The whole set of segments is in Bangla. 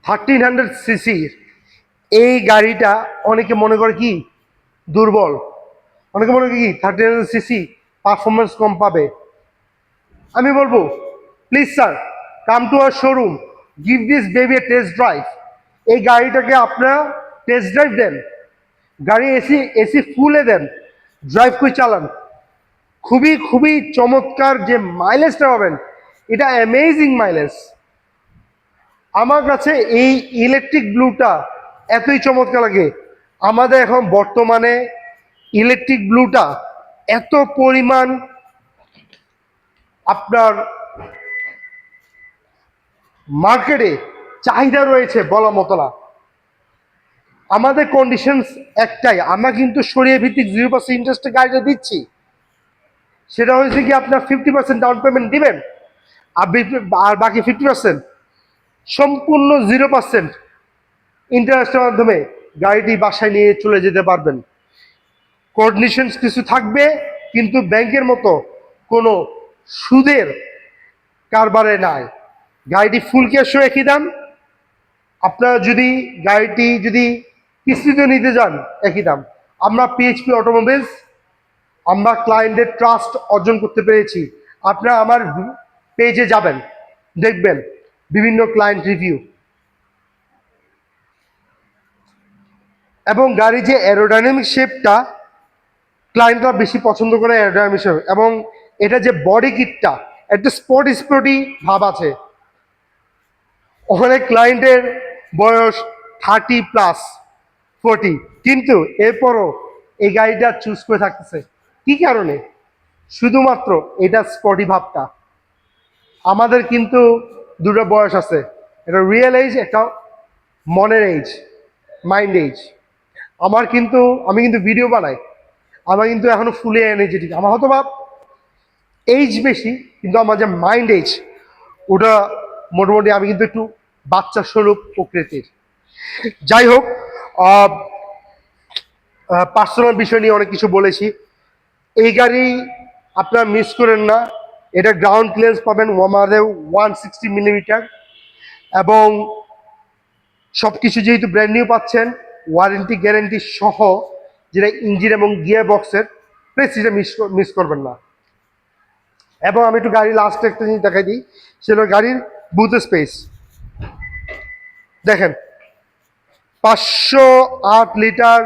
1300 সিসি এই গাড়িটা অনেকে মনে করে কি দুর্বল, অনেকে মনে করে কি 1300 সিসি পারফরমেন্স কম পাবে। আমি বলবো please sir, come to our showroom, give this baby a test drive. এই গাড়িটাকে আপনারা টেস্ট ড্রাইভ দেন, গাড়ি এসি এসি ফুলে দেন, ড্রাইভ করে চালান। খুবই খুবই চমৎকার যে মাইলেজটা পাবেন, এটা অ্যামেজিং মাইলেজ। আমার কাছে এই ইলেকট্রিক ব্লুটা এতই চমৎকার লাগে। আমাদের এখন বর্তমানে ইলেকট্রিক ব্লুটা এত পরিমাণ আপনার মার্কেটে চাহিদা রয়েছে বলার মতো না। আমাদের কন্ডিশনস একটাই, আমরা কিন্তু সরিয়ে ভিত্তিক 0% ইন্টারেস্টে গাড়িটা দিচ্ছি। সেটা হয়েছে কি আপনার 50% ডাউন পেমেন্ট দিবেন, আর বাকি 50% সম্পূর্ণ 0% ইন্টারেস্টের মাধ্যমে গাড়িটি বাসায় নিয়ে চলে যেতে পারবেন। কন্ডিশনস কিছু থাকবে, কিন্তু ব্যাংকের মতো কোনো সুদের কারবারে নাই। গাড়িটি ফুল ক্যাশও একই দাম, আপনারা যদি গাড়িটি যদি কিস্তিতে নিতে যান একই দাম। আমরা পিএইচপি অটোমোবাইলস, আমরা ক্লায়েন্টের ট্রাস্ট অর্জন করতে পেরেছি। আপনারা আমার পেজে যাবেন, দেখবেন বিভিন্ন ক্লায়েন্ট রিভিউ, এবং গাড়ির যে অ্যারোডাইনামিক শেপটা ক্লায়েন্টরা বেশি পছন্দ করে অ্যারোডাইনামিক শেপ, এবং এটা যে বডি কিটটা একটা স্পোর্টি ভাব আছে। ওখানে ক্লায়েন্টের বয়স 30+, 40, কিন্তু এরপরও এই গাড়িটা চুজ করে থাকতেছে কি কারণে? শুধুমাত্র এটা স্পটি ভাবটা। আমাদের কিন্তু দুটো বয়স আছে, একটা রিয়েল এজ, একটা মনের এজ, মাইন্ড এজ। আমি কিন্তু ভিডিও বানাই, আমার কিন্তু এখনো ফুলে এনার্জেটিক। আমার হয়তো বা এজ বেশি, কিন্তু আমার যে মাইন্ড এজ ওটা মোটামুটি, আমি কিন্তু একটু বাচ্চা স্বরূপ প্রকৃতির। যাই হোক, পার্সোনাল বিষয় নিয়ে অনেক কিছু বলেছি। এই গাড়ি আপনারা মিস করেন না, এটা গ্রাউন্ড ক্লিয়ারেন্স পাবেন আমাদের 160 মিলিমিটার, এবং সব কিছু যেহেতু ব্র্যান্ড নিউ পাচ্ছেন, ওয়ারেন্টি গ্যারেন্টি সহ, যেটা ইঞ্জিন এবং গিয়ার বক্সের, প্লিজ সেটা মিস করবেন না। এবং আমি একটু গাড়ির লাস্টে একটা জিনিস দেখাই দিই, সেটা গাড়ির বুথ স্পেস দেখেন, 508 লিটার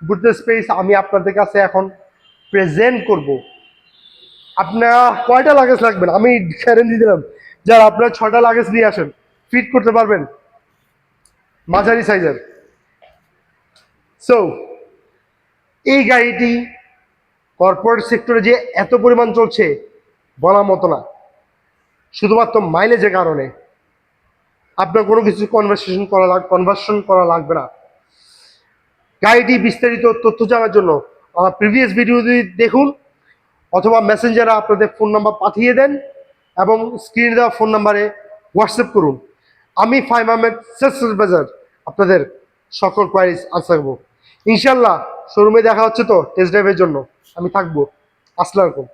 বুথ স্পেস আমি আপনাদের কাছে এখন প্রেজেন্ট করব। আপনারা কয়টা লাগেজ লাগবেন? আমি গ্যারেন্টি দিলাম, যারা আপনারা 6টা লাগেজ নিয়ে আসেন ফিট করতে পারবেন, মাঝারি সাইজের। সো এই গাড়িটি কর্পোরেট সেক্টরে যে এত পরিমাণ চলছে বলার মতো না, শুধুমাত্র মাইলেজের কারণে। আপনার কোনো কিছু কনভার্সন করা লাগবে না। গাড়িটি বিস্তারিত তথ্য জানার জন্য আমার প্রিভিয়াস ভিডিওটি দেখুন, অথবা মেসেঞ্জারে আপনাদের ফোন নাম্বার পাঠিয়ে দেন, এবং স্ক্রিনে দেওয়া ফোন নাম্বারে হোয়াটসঅ্যাপ করুন। আমি ফাইম আহমেদ, সেলস বাজার, আপনাদের সকল কোয়ারিজ আনসার করবো ইনশাল্লাহ। শোরুমে দেখা হচ্ছে তো টেস্ট ড্রাইভের জন্য, আমি থাকবো। আসসালামু আলাইকুম।